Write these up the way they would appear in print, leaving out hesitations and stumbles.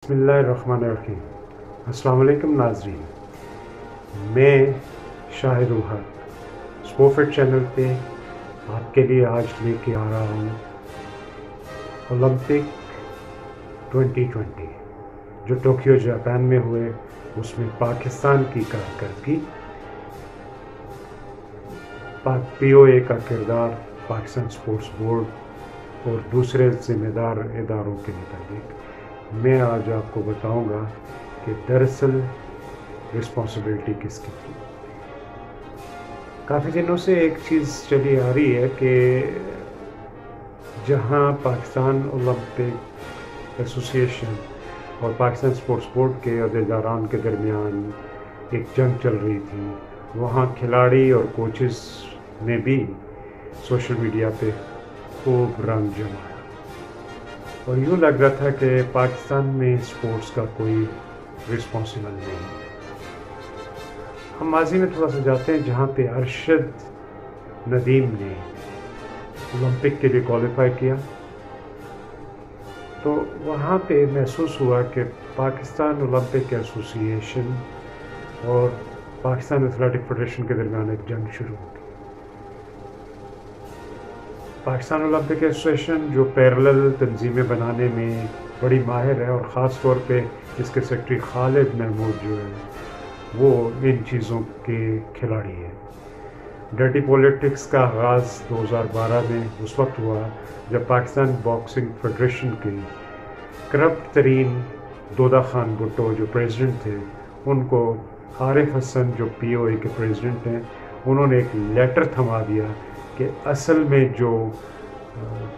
بسم اللہ الرحمن الرحیم۔ السلام علیکم ناظرین، میں شاہد الحق اسپورٹ چینل پہ آپ کے لیے آج لے کے آ رہا ہوں اولمپک 2020 جو ٹوکیو جاپان میں ہوئے، اس میں پاکستان کی کارکردگی، پی او اے کا کردار، پاکستان اسپورٹس بورڈ اور دوسرے ذمہ دار اداروں کے متعلق میں آج آپ کو بتاؤں گا کہ دراصل رسپانسبلٹی کس کی تھی۔ کافی دنوں سے ایک چیز چلی آ رہی ہے کہ جہاں پاکستان اولمپک ایسوسی ایشن اور پاکستان اسپورٹس بورڈ کے عہدیداران کے درمیان ایک جنگ چل رہی تھی، وہاں کھلاڑی اور کوچز نے بھی سوشل میڈیا پہ خوب رنگ جمایا اور یوں لگ رہا تھا کہ پاکستان میں اسپورٹس کا کوئی رسپانسبل نہیں ہے۔ ہم ماضی میں تھوڑا سا جاتے ہیں جہاں پہ ارشد ندیم نے اولمپک کے لیے کوالیفائی کیا، تو وہاں پہ محسوس ہوا کہ پاکستان اولمپک ایسوسی ایشن اور پاکستان ایتھلیٹک فیڈریشن کے درمیان ایک جنگ شروع ہو گئی۔ پاکستان اولمپک ایسوسیشن جو پیرلل تنظیمیں بنانے میں بڑی ماہر ہے، اور خاص طور پہ اس کے سیکرٹری خالد محمود جو ہے وہ ان چیزوں کے کھلاڑی ہیں۔ ڈرٹی پولیٹکس کا آغاز 2012 میں اس وقت ہوا جب پاکستان باکسنگ فیڈریشن کے کرپٹ ترین دودہ خان بھٹو جو پریزیڈنٹ تھے، ان کو عارف حسن جو پی او اے کے پریزیڈنٹ ہیں، انہوں نے ایک لیٹر تھما دیا کہ اصل میں جو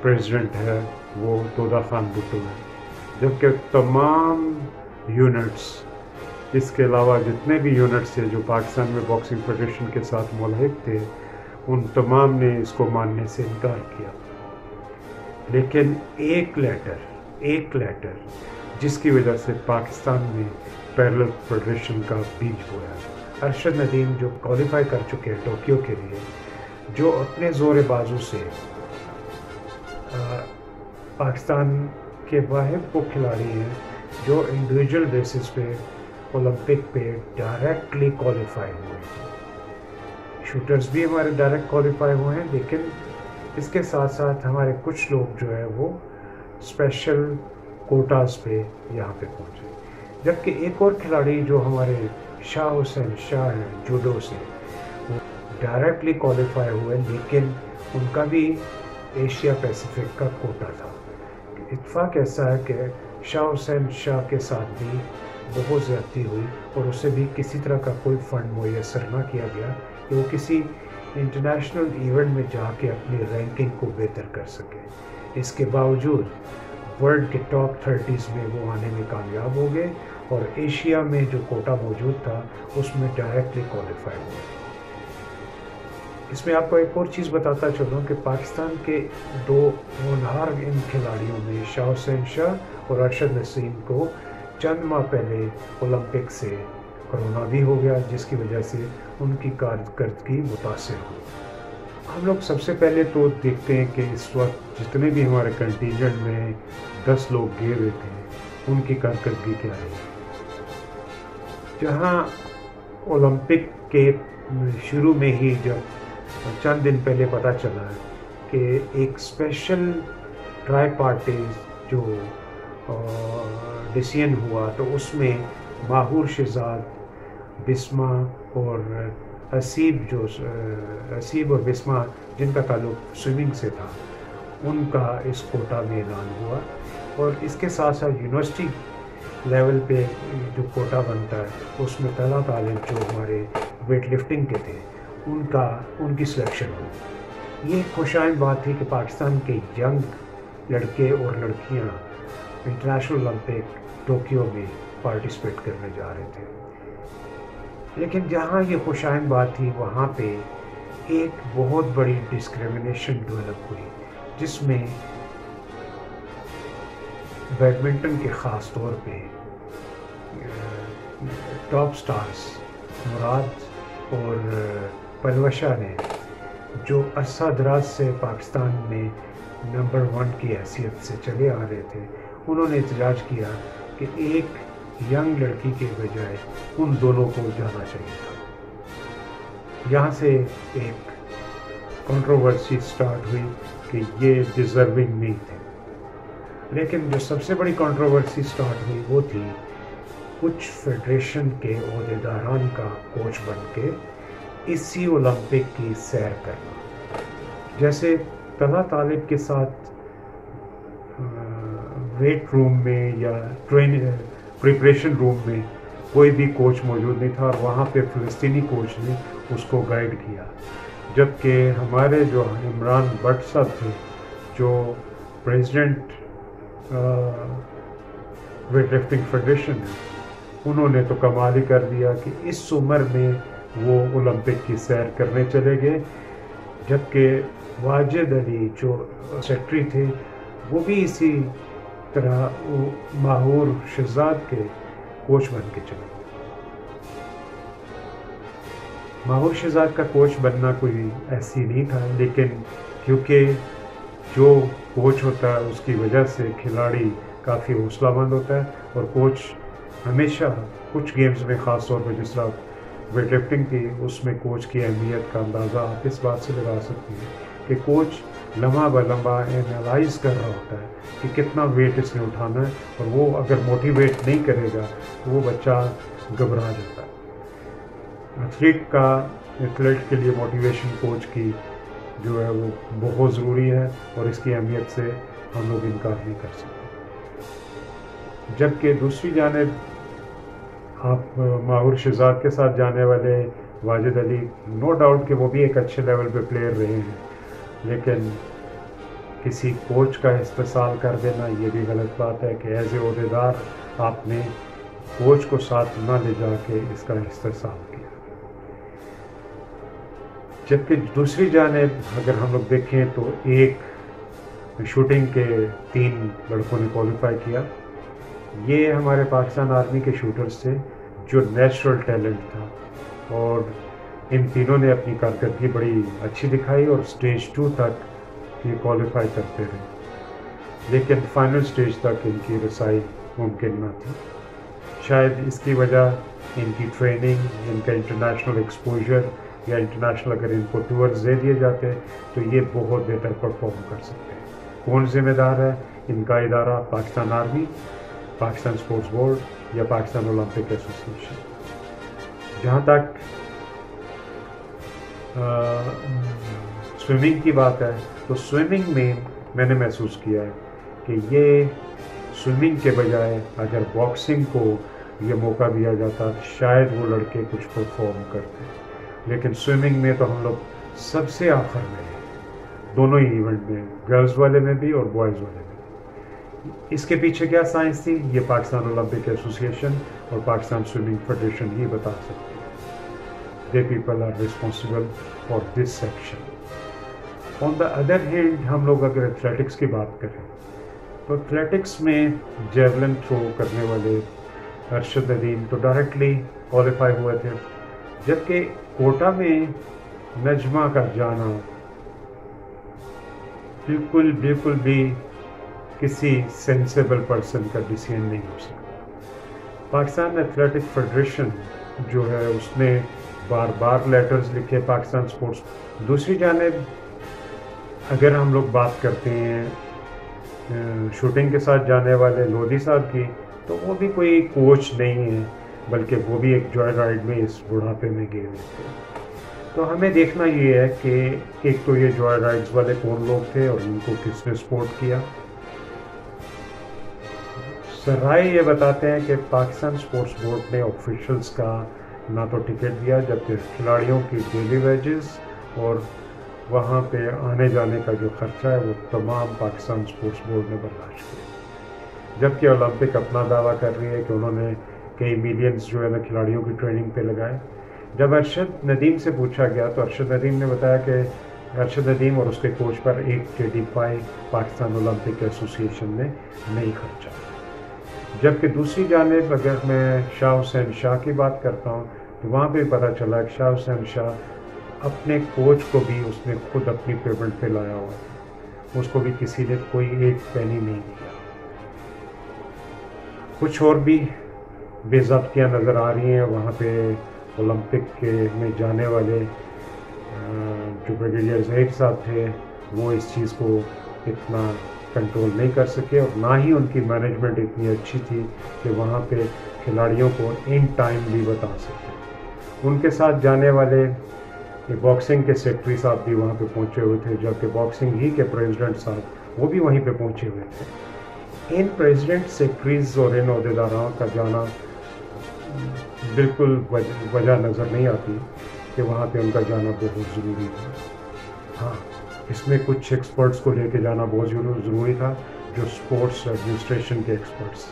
پریزیڈنٹ ہے وہ دودہ خان بھٹو ہے، جبکہ تمام یونٹس، اس کے علاوہ جتنے بھی یونٹس تھے جو پاکستان میں باکسنگ فیڈریشن کے ساتھ ملحق تھے، ان تمام نے اس کو ماننے سے انکار کیا۔ لیکن ایک لیٹر جس کی وجہ سے پاکستان میں پیرلل فیڈریشن کا بیج بویا۔ ارشد ندیم جو کوالیفائی کر چکے ہیں ٹوکیو کے لیے، جو اپنے زور بازو سے پاکستان کے واحد وہ کھلاڑی ہیں جو انڈیویجول بیسس پہ اولمپک پہ ڈائریکٹلی کوالیفائی ہوئے ہیں۔ شوٹرز بھی ہمارے ڈائریکٹ کوالیفائی ہوئے ہیں، لیکن اس کے ساتھ ساتھ ہمارے کچھ لوگ جو ہے وہ اسپیشل کوٹاز پہ یہاں پہ پہنچے، جبکہ ایک اور کھلاڑی جو ہمارے شاہ حسین شاہ ہیں جوڈو سے، وہ ڈائریکٹلی کوالیفائی ہوئے، لیکن ان کا بھی ایشیا پیسیفک کا کوٹا تھا۔ اتفاق ایسا ہے کہ شاہ حسین شاہ کے ساتھ بھی بہت زیادتی ہوئی اور اسے بھی کسی طرح کا کوئی فنڈ میسر نہ کیا گیا کہ وہ کسی انٹرنیشنل ایونٹ میں جا کے اپنی رینکنگ کو بہتر کر سکے۔ اس کے باوجود ورلڈ کے ٹاپ 30 میں وہ آنے میں کامیاب ہو گئے اور ایشیا میں جو کوٹا موجود تھا اس میں ڈائریکٹلی کوالیفائی ہوئے۔ اس میں آپ کو ایک اور چیز بتاتا چلوں کہ پاکستان کے دو ہونہار ان کھلاڑیوں میں شاہ حسین شاہ اور ارشد ندیم کو چند ماہ پہلے اولمپک سے کرونا بھی ہو گیا، جس کی وجہ سے ان کی کارکردگی متاثر ہوئی۔ ہم لوگ سب سے پہلے تو دیکھتے ہیں کہ اس وقت جتنے بھی ہمارے کنٹینجنٹ میں 10 لوگ گئے ہوئے تھے، ان کی کارکردگی کیا رہی۔ جہاں اولمپک کے شروع میں ہی جب چند دن پہلے پتہ چلا کہ ایک اسپیشل ٹرائی پارٹیز جو ڈیسیژن ہوا، تو اس میں ماہور شہزاد، بسما اور اسیب اور بسما جن کا تعلق سوئمنگ سے تھا، ان کا اس کوٹا میں اعلان ہوا، اور اس کے ساتھ ساتھ یونیورسٹی لیول پہ جو کوٹا بنتا ہے اس میں طلعت عالم جو ہمارے ویٹ لفٹنگ کے تھے، ان کی سلیکشن ہوئی۔ یہ خوشائن بات تھی کہ پاکستان کے ینگ لڑکے اور لڑکیاں انٹرنیشنل اولمپک ٹوکیو میں پارٹیسپیٹ کرنے جا رہے تھے۔ لیکن جہاں یہ خوشائن بات تھی، وہاں پہ ایک بہت بڑی ڈسکریمنیشن ڈیولپ ہوئی، جس میں بیڈمنٹن کے خاص طور پہ ٹاپ سٹارز مراد اور پلوشا نے، جو عرصہ دراز سے پاکستان میں نمبر 1 کی حیثیت سے چلے آ رہے تھے، انہوں نے احتجاج کیا کہ ایک ینگ لڑکی کے بجائے ان دونوں کو جانا چاہیے تھا. یہاں سے ایک کنٹروورسی سٹارٹ ہوئی کہ یہ ڈیزرونگ نہیں تھے. لیکن جو سب سے بڑی کنٹروورسی سٹارٹ ہوئی وہ تھی کچھ فیڈریشن کے عہدیداران کا کوچ بن کے اسی اولمپک کی سیر کرنا. جیسے طلحہ طالب کے ساتھ ویٹ روم میں یا پریپریشن روم میں کوئی بھی کوچ موجود نہیں تھا اور وہاں پہ فلسطینی کوچ نے اس کو گائیڈ کیا. جبکہ ہمارے جو عمران بٹ صاحب تھے جو پریزیڈنٹ ویٹ لفٹنگ فیڈریشن ہے، انہوں نے تو کمال ہی کر دیا کہ اس عمر میں وہ اولمپک کی سیر کرنے چلے گئے. جبکہ واجد علی جو سیکٹری تھے وہ بھی اسی طرح ماہور شہزاد کے کوچ بن کے چلے. ماہور شہزاد کا کوچ بننا کوئی ایسی نہیں تھا، لیکن کیونکہ جو کوچ ہوتا ہے اس کی وجہ سے کھلاڑی کافی حوصلہ مند ہوتا ہے. اور کوچ ہمیشہ کچھ گیمز میں، خاص طور پہ جس طرح ویٹ لفٹنگ کی، اس میں کوچ کی اہمیت کا اندازہ آپ اس بات سے لگا سکتے ہیں کہ کوچ لمحہ بہ لمحہ اینالائز کر رہا ہوتا ہے کہ کتنا ویٹ اس نے اٹھانا ہے، اور وہ اگر موٹیویٹ نہیں کرے گا تو وہ بچہ گھبرا جاتا ہے. ایتھلیٹ کے لیے موٹیویشن کوچ کی جو ہے وہ بہت ضروری ہے، اور اس کی اہمیت سے ہم لوگ انکار نہیں کر سکتے. جبکہ دوسری جانب آپ ماہور شہزاد کے ساتھ جانے والے واجد علی، نو ڈاؤٹ کہ وہ بھی ایک اچھے لیول پہ پلیئر رہے ہیں، لیکن کسی کوچ کا استحصال کر دینا یہ بھی غلط بات ہے کہ ایز اے عہدیدار آپ نے کوچ کو ساتھ نہ لے جا کے اس کا استحصال کیا. جبکہ دوسری جانب اگر ہم لوگ دیکھیں تو ایک شوٹنگ کے 3 لڑکوں نے کوالیفائی کیا. یہ ہمارے پاکستان آرمی کے شوٹرز تھے جو نیچرل ٹیلنٹ تھا، اور ان تینوں نے اپنی کارکردگی بڑی اچھی دکھائی اور سٹیج 2 تک یہ کوالیفائی کرتے رہے. لیکن فائنل سٹیج تک ان کی رسائی ممکن نہ تھی. شاید اس کی وجہ ان کی ٹریننگ، ان کا انٹرنیشنل ایکسپوجر، یا انٹرنیشنل اگر ان کو ٹورز دے دیے جاتے تو یہ بہت بہتر پرفارم کر سکتے ہیں. کون ذمہ دار ہے؟ ان کا ادارہ Pakistan army, Pakistan sports board یا پاکستان اولمپک ایسوسیشن. جہاں تک سوئمنگ کی بات ہے تو سوئمنگ میں نے محسوس کیا ہے کہ یہ سوئمنگ کے بجائے اگر باکسنگ کو یہ موقع دیا جاتا شاید وہ لڑکے کچھ پرفارم کرتے. لیکن سوئمنگ میں تو ہم لوگ سب سے آخر میں ہیں، دونوں ہی ایونٹ میں، گرلز والے میں بھی اور بوائز والے میں. اس کے پیچھے کیا سائنس تھی یہ پاکستان اولمپک ایسوسیشن اور پاکستان سوئمنگ فیڈریشن ہی بتا سکتے ہیں. The people are responsible for this section. On the other hand ہم لوگ اگر ایتھلیٹکس کی بات کریں تو ایتھلیٹکس میں جیولن تھرو کرنے والے ارشد ندیم تو ڈائریکٹلی کوالیفائی ہوئے تھے، جبکہ کوٹا میں نجمہ کا جانا بالکل بھی کسی سینسیبل پرسن کا ڈیسیژن نہیں ہو سکتا. پاکستان ایتھلیٹک فیڈریشن جو ہے اس نے بار بار لیٹرز لکھے پاکستان اسپورٹس. دوسری جانب اگر ہم لوگ بات کرتے ہیں شوٹنگ کے ساتھ جانے والے لودھی صاحب کی، تو وہ بھی کوئی کوچ نہیں ہے، بلکہ وہ بھی ایک جوائے رائڈ میں اس بڑھاپے میں گئے ہوئے تھے. تو ہمیں دیکھنا یہ ہے کہ ایک تو یہ جوائے رائڈز والے کون لوگ تھے اور ان کو کس نے سپورٹ کیا. سرائے یہ بتاتے ہیں کہ پاکستان اسپورٹس بورڈ نے آفیشلز کا نہ تو ٹکٹ دیا، جبکہ کھلاڑیوں کی ڈیلی ویجز اور وہاں پہ آنے جانے کا جو خرچہ ہے وہ تمام پاکستان اسپورٹس بورڈ نے برداشت کیا. جبکہ اولمپک اپنا دعویٰ کر رہی ہے کہ انہوں نے کئی ملینز جو ہے نا کھلاڑیوں کی ٹریننگ پہ لگائے. جب ارشد ندیم سے پوچھا گیا تو ارشد ندیم نے بتایا کہ ارشد ندیم اور اس کے کوچ پر 1 KD5 پاکستان اولمپک ایسوسیشن نے نہیں خرچا. جبکہ دوسری جانب اگر میں شاہ حسین شاہ کی بات کرتا ہوں تو وہاں پہ پتہ چلا کہ شاہ حسین شاہ اپنے کوچ کو بھی اس نے خود اپنی پیمنٹ پہ لایا ہوا تھا، اس کو بھی کسی نے کوئی 1 پینی نہیں دیا. کچھ اور بھی بے ضابطیاں نظر آ رہی ہیں وہاں پہ اولمپک میں جانے والے جو بریگیڈیئر ظہیر صاحب تھے وہ اس چیز کو اتنا کنٹرول نہیں کر سکے، اور نہ ہی ان کی مینجمنٹ اتنی اچھی تھی کہ وہاں پہ کھلاڑیوں کو ان ٹائم بھی بتا سکے۔ ان کے ساتھ جانے والے باکسنگ کے سیکٹری صاحب بھی وہاں پہ پہنچے ہوئے تھے، جبکہ باکسنگ ہی کے پریزیڈنٹ صاحب وہ بھی وہیں پہ پہنچے ہوئے تھے۔ ان پریزیڈنٹ، سیکٹریز اور ان عہدیداروں کا جانا بالکل وجہ نظر نہیں آتی کہ وہاں پہ ان کا جانا بہت ضروری تھا۔ ہاں، اس میں کچھ ایکسپرٹس کو لے کے جانا بہت ضروری تھا، جو اسپورٹس ایڈمنسٹریشن کے ایکسپرٹس،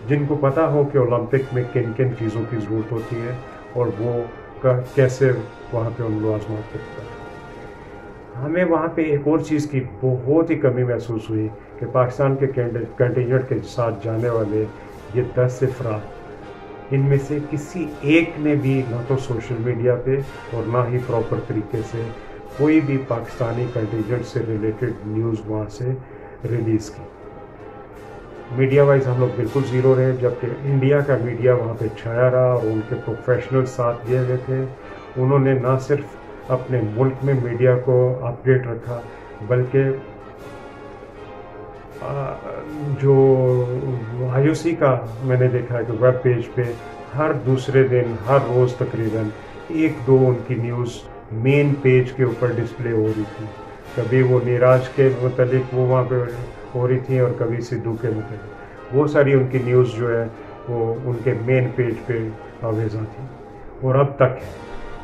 جن کو پتہ ہو کہ اولمپک میں کن کن چیزوں کی ضرورت ہوتی ہے اور وہ کیسے وہاں پہ ان لوازمات کرتا ہے۔ ہمیں وہاں پہ ایک اور چیز کی بہت ہی کمی محسوس ہوئی کہ پاکستان کے کنٹینجنٹ کے ساتھ جانے والے یہ 10 افراد، ان میں سے کسی ایک نے بھی نہ تو سوشل میڈیا پہ اور نہ ہی پراپر طریقے سے کوئی بھی پاکستانی کنٹینجنٹ سے ریلیٹڈ نیوز وہاں سے ریلیز کی۔ میڈیا وائز ہم لوگ بالکل زیرو رہے، جبکہ انڈیا کا میڈیا وہاں پہ چھایا رہا اور ان کے پروفیشنل ساتھ دیے ہوئے تھے۔ انہوں نے نہ صرف اپنے ملک میں میڈیا کو اپڈیٹ رکھا، بلکہ جو آئی او سی کا میں نے دیکھا ہے کہ ویب پیج پہ ہر دوسرے دن، ہر روز تقریباً 1-2 ان کی نیوز مین پیج کے اوپر ڈسپلے ہو رہی تھی۔ کبھی وہ نیراج کے متعلق وہ وہاں پہ ہو رہی تھی اور کبھی سدھو کے متعلق، وہ ساری ان کی نیوز جو ہے وہ ان کے مین پیج پہ آویزاں تھی، اور اب تک ہے۔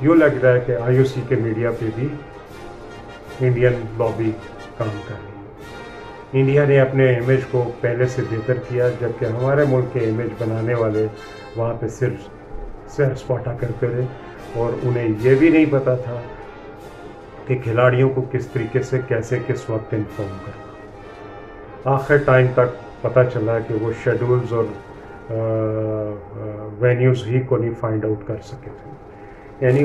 یوں لگ رہا ہے کہ آئی او سی کے میڈیا پہ بھی انڈین لابی کام کر رہی ہے۔ انڈیا نے اپنے امیج کو پہلے سے بہتر کیا، جبکہ ہمارے ملک کے امیج بنانے والے وہاں پہ صرف سیر سپاٹا کرتے رہے، اور انہیں یہ بھی نہیں پتا تھا کہ کھلاڑیوں کو کس طریقے سے کیسے کس وقت انفارم کرنا۔ آخر ٹائم تک پتہ چلا کہ وہ شیڈولز اور وینیوز ہی کو نہیں فائنڈ آؤٹ کر سکے تھے۔ یعنی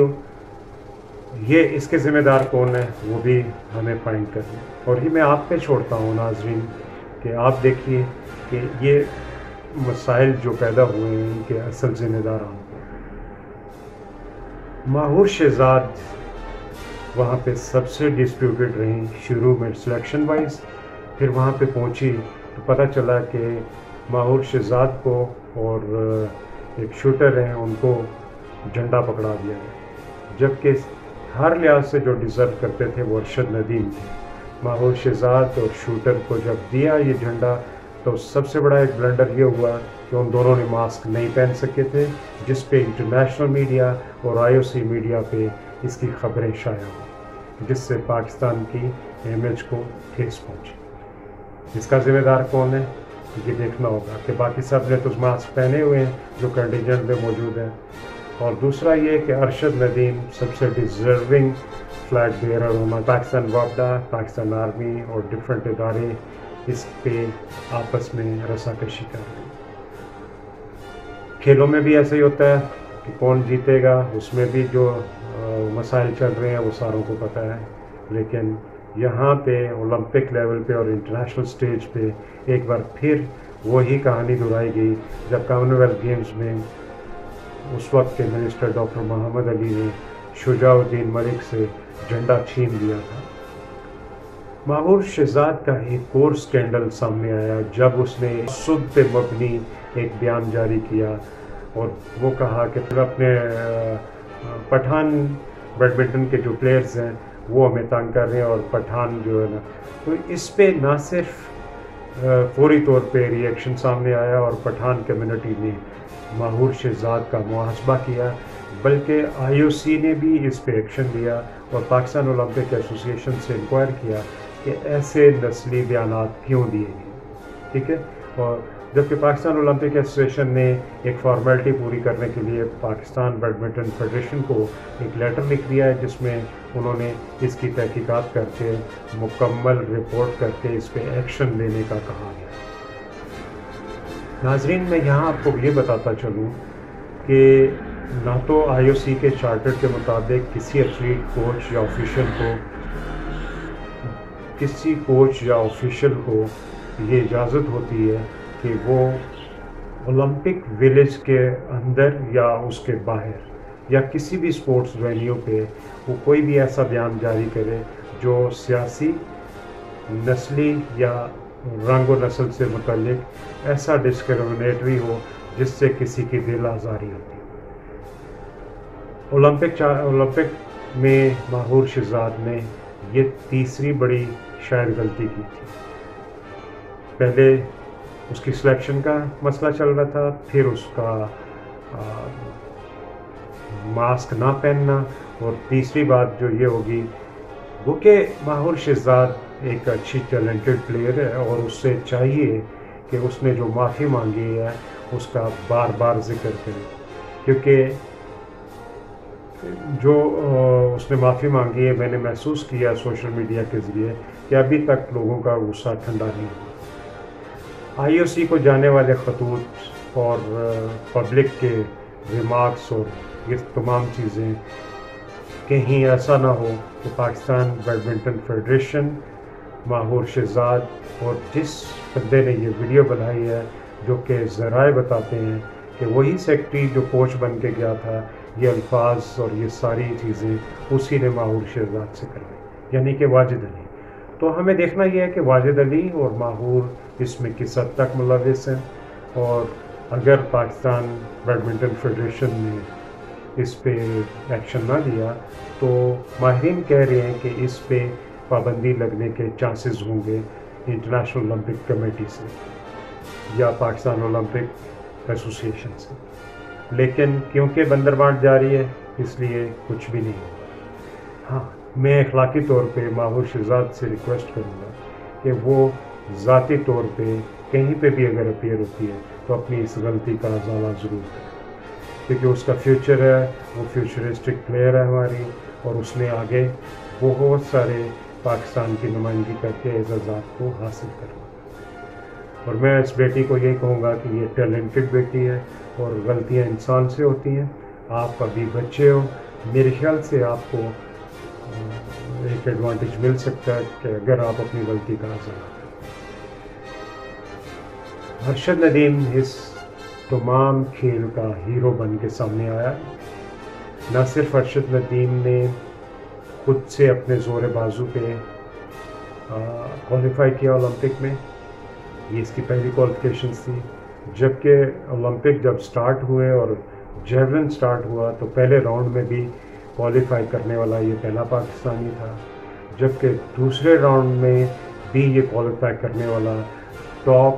یہ اس کے ذمہ دار کون ہے وہ بھی ہمیں فائنڈ کرنا، اور یہ میں آپ پہ چھوڑتا ہوں ناظرین کہ آپ دیکھیے کہ یہ مسائل جو پیدا ہوئے ہیں ان کے اصل ذمہ دار ہوں۔ ماہور شہزاد وہاں پہ سب سے ڈسپیوٹڈ رہیں شروع میں سلیکشن وائز، پھر وہاں پہ پہنچی تو پتہ چلا کہ ماہور شہزاد کو اور ایک شوٹر ہیں ان کو جھنڈا پکڑا دیا گیا، جبکہ ہر لحاظ سے جو ڈیزرو کرتے تھے وہ ارشد ندیم تھے۔ ماہور شہزاد اور شوٹر کو جب دیا یہ جھنڈا تو سب سے بڑا ایک بلنڈر یہ ہوا کہ ان دونوں نے ماسک نہیں پہن سکے تھے، جس پہ انٹرنیشنل میڈیا اور آئی او سی میڈیا پہ اس کی خبریں شائع ہوئیں، جس سے پاکستان کی امیج کو ٹھیس پہنچی۔ اس کا ذمہ دار کون ہے یہ دیکھنا ہوگا کہ باقی سب نے تو ماسک پہنے ہوئے ہیں جو کنٹینجنٹ میں موجود ہیں، اور دوسرا یہ کہ ارشد ندیم سب سے ڈیزرونگ فلیگ بیئرر ہونا، پاکستان وابڈا، پاکستان آرمی اور ڈفرینٹ ادارے اس پہ آپس میں رسا کشی کر رہے ہیں۔ کھیلوں میں بھی ایسا ہی ہوتا ہے کہ کون جیتے گا، اس میں بھی جو مسائل چل رہے ہیں وہ ساروں کو پتہ ہے، لیکن یہاں پہ اولمپک لیول پہ اور انٹرنیشنل سٹیج پہ ایک بار پھر وہی کہانی دہرائی گئی جب کامن ویلتھ گیمز میں اس وقت کے منسٹر ڈاکٹر محمد علی نے شجاع الدین ملک سے جھنڈا چھین لیا تھا۔ ماہور شہزاد کا ایک اور سکینڈل سامنے آیا جب اس نے سود پہ مبنی ایک بیان جاری کیا اور وہ کہا کہ اپنے پٹھان بیڈمنٹن کے جو پلیئرز ہیں وہ ہمیں تنگ کر رہے ہیں، اور پٹھان جو ہے نا، تو اس پہ نہ صرف فوری طور پہ ری ایکشن سامنے آیا اور پٹھان کمیونٹی نے ماہور شہزاد کا محاسبہ کیا، بلکہ آئی او سی نے بھی اس پہ ایکشن لیا اور پاکستان اولمپک ایسوسی ایشن سے انکوائر کیا کہ ایسے نسلی بیانات کیوں دیے گئے، ٹھیک ہے۔ اور جبکہ پاکستان اولمپک ایسوسی ایشن نے ایک فارمیلٹی پوری کرنے کے لیے پاکستان بیڈمنٹن فیڈریشن کو ایک لیٹر لکھ دیا ہے جس میں انہوں نے اس کی تحقیقات کر کے مکمل رپورٹ کر کے اس پہ ایکشن لینے کا کہا ہے۔ ناظرین، میں یہاں آپ کو یہ بتاتا چلوں کہ نہ تو آئی او سی کے چارٹر کے مطابق کسی ایتھلیٹ کوچ یا آفیشل کو یہ اجازت ہوتی ہے کہ وہ اولمپک ویلیج کے اندر یا اس کے باہر یا کسی بھی اسپورٹس وینیو پہ وہ کوئی بھی ایسا بیان جاری کرے جو سیاسی، نسلی یا رنگ و نسل سے متعلق ایسا ڈسکرمنیٹری ہو جس سے کسی کی دل آزاری ہوتی ہے۔ اولمپک میں ماہور شہزاد نے یہ تیسری بڑی شاید غلطی کی تھی۔ پہلے اس کی سلیکشن کا مسئلہ چل رہا تھا، پھر اس کا ماسک نہ پہننا، اور تیسری بات جو یہ ہوگی وہ کہ ماہور شہزاد ایک اچھی ٹیلنٹڈ پلیئر ہے اور اس سے چاہیے کہ اس نے جو معافی مانگی ہے اس کا بار بار ذکر کرے، کیونکہ جو اس نے معافی مانگی ہے میں نے محسوس کیا سوشل میڈیا کے ذریعے کہ ابھی تک لوگوں کا غصہ ٹھنڈا نہیں ہوا۔ آئی او سی کو جانے والے خطوط اور پبلک کے ریمارکس اور یہ تمام چیزیں کہیں ایسا نہ ہو کہ پاکستان بیڈمنٹن فیڈریشن، ماہور شہزاد اور جس بندے نے یہ ویڈیو بنائی ہے، جو کہ ذرائع بتاتے ہیں کہ وہی سیکرٹری جو کوچ بن کے گیا تھا، یہ الفاظ اور یہ ساری چیزیں اسی نے ماہور شہزاد سے کروائی، یعنی کہ واجد علی۔ تو ہمیں دیکھنا یہ ہے کہ واجد علی اور ماہور اس میں کس حد تک ملوث ہیں، اور اگر پاکستان بیڈمنٹن فیڈریشن نے اس پہ ایکشن نہ لیا تو ماہرین کہہ رہے ہیں کہ اس پہ پابندی لگنے کے چانسز ہوں گے انٹرنیشنل اولمپک کمیٹی سے یا پاکستان اولمپک ایسوسیشن سے، لیکن کیونکہ بندربانٹ جاری ہے اس لیے کچھ بھی نہیں ہوگا۔ ہاں، میں اخلاقی طور پہ ماہور شہزاد سے ریکویسٹ کروں گا کہ وہ ذاتی طور پہ کہیں پہ بھی اگر اپیئر ہوتی ہے تو اپنی اس غلطی کا ازالہ ضرور کرے، کیونکہ اس کا فیوچر ہے، وہ فیوچرسٹک پلیئر ہے ہماری، اور اس نے آگے بہت سارے پاکستان کی نمائندگی کر کے اعزازات کو حاصل کرنا۔ اور میں اس بیٹی کو یہی کہوں گا کہ یہ ٹیلنٹڈ بیٹی ہے اور غلطیاں انسان سے ہوتی ہیں، آپ ابھی بچے ہو، میرے خیال سے آپ کو ایک ایڈوانٹیج مل سکتا ہے کہ اگر آپ اپنی غلطی کا ازالہ کریں۔ ارشد ندیم اس تمام کھیل کا ہیرو بن کے سامنے آیا۔ نہ صرف ارشد ندیم نے خود سے اپنے زور بازو پہ کوالیفائی کیا اولمپک میں، یہ اس کی پہلی کوالیفیکیشنز تھی، جبکہ اولمپک جب سٹارٹ ہوئے اور جیولن سٹارٹ ہوا تو پہلے راؤنڈ میں بھی کوالیفائی کرنے والا یہ پہلا پاکستانی تھا، جبکہ دوسرے راؤنڈ میں بھی یہ کوالیفائی کرنے والا ٹاپ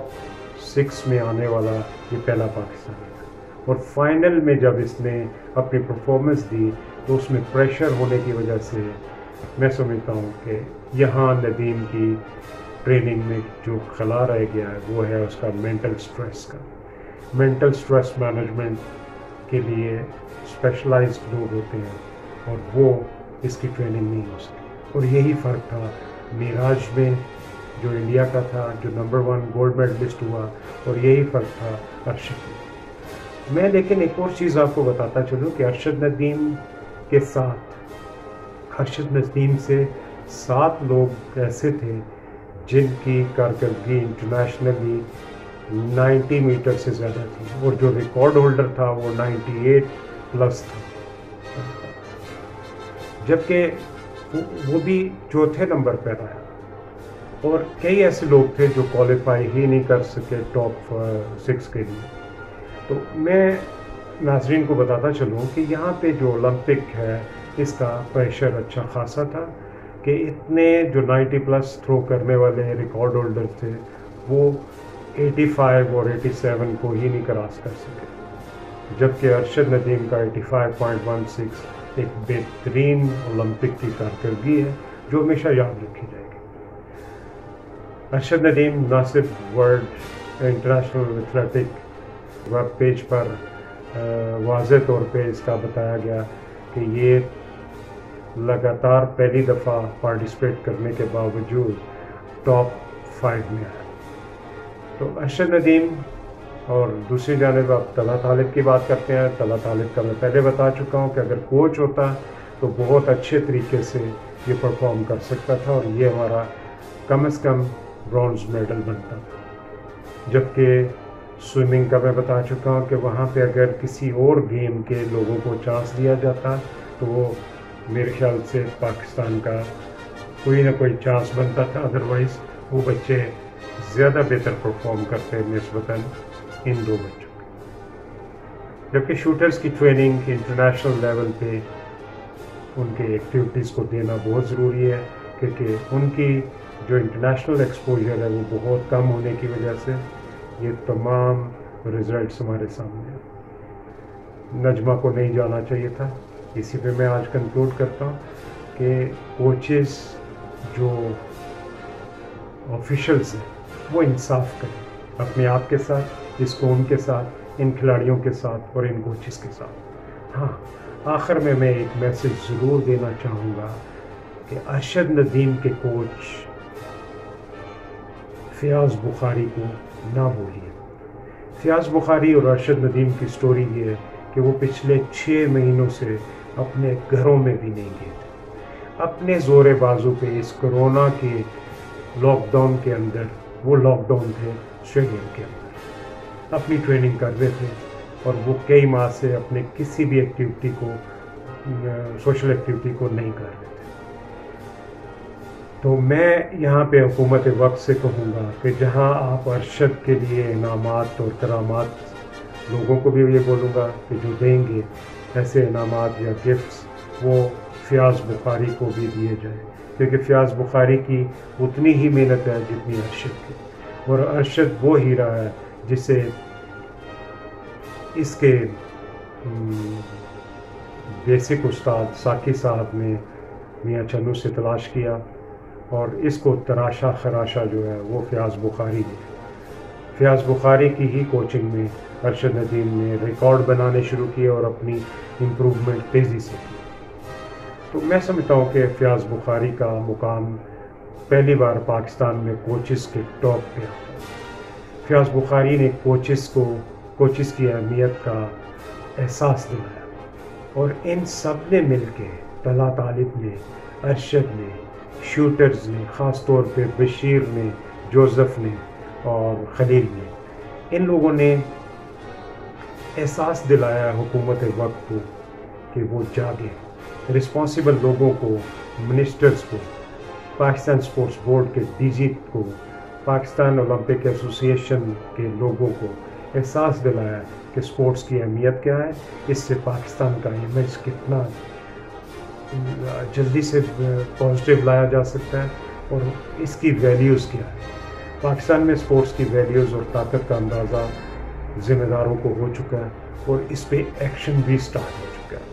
6 میں آنے والا یہ پہلا پاکستانی تھا، اور فائنل میں جب اس نے اپنی پرفارمنس دی تو اس میں پریشر ہونے کی وجہ سے میں سمجھتا ہوں کہ یہاں ندیم کی ٹریننگ میں جو خلا رہ گیا ہے وہ ہے اس کا مینٹل سٹریس کا۔ مینٹل سٹریس مینجمنٹ کے لیے اسپیشلائزڈ لوگ ہوتے ہیں اور وہ اس کی ٹریننگ نہیں ہو سکی، اور یہی فرق تھا میراج میں جو انڈیا کا تھا، جو نمبر 1 گولڈ میڈلسٹ ہوا، اور یہی فرق تھا ارشد میں۔ لیکن ایک اور چیز آپ کو بتاتا چلوں کہ ارشد ندیم کے ساتھ، ارشد ندیم سے 7 لوگ ایسے تھے جن کی کارکردگی انٹرنیشنلی 90 میٹر سے زیادہ تھی، اور جو ریکارڈ ہولڈر تھا وہ 98 پلس تھا، جبکہ وہ بھی چوتھے نمبر پہ رہا، اور کئی ایسے لوگ تھے جو کوالیفائی ہی نہیں کر سکے ٹاپ 6 کے لیے۔ تو میں ناظرین کو بتاتا چلوں کہ یہاں پہ جو اولمپک ہے اس کا پریشر اچھا خاصا تھا کہ اتنے جو 90 پلس تھرو کرنے والے ریکارڈ ہولڈر تھے وہ 85 اور 87 کو ہی نہیں کراس کر سکے، جبکہ ارشد ندیم کا 85.16 ایک بہترین اولمپک کی کارکردگی ہے جو ہمیشہ یاد رکھی جائے گی۔ ارشد ندیم نہ صرف world international athletic web page پر واضح طور پہ اس کا بتایا گیا کہ یہ لگاتار پہلی دفعہ پارٹیسپیٹ کرنے کے باوجود ٹاپ 5 میں آیا۔ تو ارشد ندیم، اور دوسری جانب آپ طلحہ طالب کی بات کرتے ہیں۔ طلحہ طالب کا میں پہلے بتا چکا ہوں کہ اگر کوچ ہوتا تو بہت اچھے طریقے سے یہ پرفارم کر سکتا تھا اور یہ ہمارا کم از کم برونز میڈل بنتا تھا، جبکہ سوئمنگ کا میں بتا چکا ہوں کہ وہاں پہ اگر کسی اور گیم کے لوگوں کو چانس دیا جاتا تو وہ میرے خیال سے پاکستان کا کوئی نہ کوئی چانس بنتا تھا، ادروائز وہ بچے زیادہ بہتر پرفارم کرتے ہیں نسبتاً ان دو بچوں کے. جبکہ شوٹرز کی ٹریننگ انٹرنیشنل لیول پہ ان کے ایکٹیویٹیز کو دینا بہت ضروری ہے، کیونکہ ان کی جو انٹرنیشنل ایکسپوجر ہے وہ بہت کم ہونے کی وجہ سے یہ تمام رزلٹس ہمارے سامنے ہیں. نجمہ کو نہیں جانا چاہیے تھا. اسی پہ میں آج کنکلوڈ کرتا ہوں کہ کوچز جو آفیشلز ہیں وہ انصاف کریں اپنے آپ کے ساتھ، اس قوم کے ساتھ، ان کھلاڑیوں کے ساتھ اور ان کوچز کے ساتھ. ہاں، آخر میں ایک میسیج ضرور دینا چاہوں گا کہ ارشد ندیم کے کوچ فیاض بخاری کو نہ بھولیے. فیاض بخاری اور ارشد ندیم کی سٹوری یہ ہے کہ وہ پچھلے 6 مہینوں سے اپنے گھروں میں بھی نہیں گئے تھے. اپنے زور بازو پہ اس کرونا کے لاک ڈاؤن کے اندر، وہ لاک ڈاؤن تھے اسٹیڈیم کے اندر، اپنی ٹریننگ کر رہے تھے اور وہ کئی ماہ سے اپنے کسی بھی ایکٹیویٹی کو، سوشل ایکٹیویٹی کو نہیں کر رہے تھے. تو میں یہاں پہ حکومت وقت سے کہوں گا کہ جہاں آپ ارشد کے لیے انعامات اور کرامات، لوگوں کو بھی یہ بولوں گا کہ جو دیں گے ایسے انعامات یا گفٹس، وہ فیاض بخاری کو بھی دیے جائیں، کیونکہ فیاض بخاری کی اتنی ہی محنت ہے جتنی ارشد کی. اور ارشد وہ ہیرا ہے جسے اس کے بیسک استاد ساقی صاحب نے میاں چنو سے تلاش کیا اور اس کو تراشا خراشا جو ہے وہ فیاض بخاری نے. فیاض بخاری کی ہی کوچنگ میں ارشد ندیم نے ریکارڈ بنانے شروع کیے اور اپنی امپروومنٹ تیزی سے کی. تو میں سمجھتا ہوں کہ فیاض بخاری کا مقام پہلی بار پاکستان میں کوچز کے ٹاپ پہ آتا ہے. فیاض بخاری نے کوچز کی اہمیت کا احساس دلایا اور ان سب نے مل کے، طلحہ طالب نے، ارشد نے، شوٹرز نے، خاص طور پہ بشیر نے، جوزف نے اور خلیل نے، ان لوگوں نے احساس دلایا حکومت وقت کو کہ وہ جاگے. رسپانسیبل لوگوں کو، منسٹرز کو، پاکستان سپورٹس بورڈ کے ڈی جی کو، پاکستان اولمپک ایسوسی ایشن کے لوگوں کو احساس دلایا کہ سپورٹس کی اہمیت کیا ہے، اس سے پاکستان کا امیج کتنا جلدی سے پازیٹیو لایا جا سکتا ہے اور اس کی ویلیوز کیا ہے. پاکستان میں سپورٹس کی ویلیوز اور طاقت کا اندازہ ذمہ داروں کو ہو چکا ہے اور اس پہ ایکشن بھی سٹارٹ ہو چکا ہے.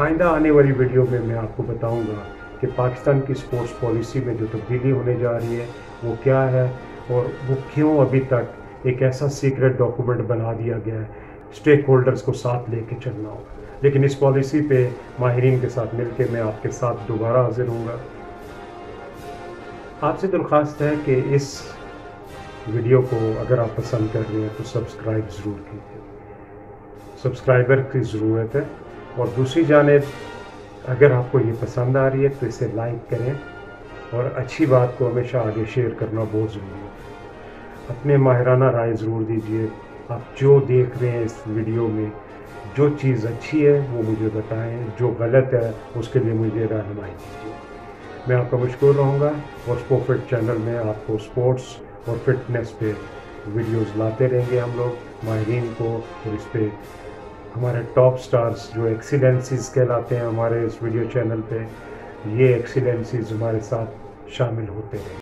آئندہ آنے والی ویڈیو میں آپ کو بتاؤں گا کہ پاکستان کی سپورٹس پالیسی میں جو تبدیلی ہونے جا رہی ہے وہ کیا ہے اور وہ کیوں ابھی تک ایک ایسا سیکرٹ ڈاکومنٹ بنا دیا گیا ہے. اسٹیک ہولڈرز کو ساتھ لے کے چلنا ہوگا، لیکن اس پالیسی پہ ماہرین کے ساتھ مل کے میں آپ کے ساتھ دوبارہ حاضر ہوں گا. آپ سے درخواست ہے کہ اس ویڈیو کو اگر آپ پسند کر رہے ہیں تو سبسکرائب ضرور کیجیے. سبسکرائبر کی ضرورت ہے. اور دوسری جانب اگر آپ کو یہ پسند آ رہی ہے تو اسے لائک کریں اور اچھی بات کو ہمیشہ آگے شیئر کرنا بہت ضروری ہے. اپنے ماہرانہ رائے ضرور دیجیے. آپ جو دیکھ رہے ہیں اس ویڈیو میں، جو چیز اچھی ہے وہ مجھے بتائیں، جو غلط ہے اس کے لیے مجھے رہنمائی دیجیے. میں آپ کا مشکور رہوں گا اور اسپورٹ فٹ چینل میں آپ کو سپورٹس اور فٹنس پہ ویڈیوز لاتے رہیں گے ہم لوگ ماہرین کو، اور اس پہ ہمارے ٹاپ سٹارز جو ایکسیلنسیز کہلاتے ہیں ہمارے اس ویڈیو چینل پہ، یہ ایکسیلنسیز ہمارے ساتھ شامل ہوتے ہیں.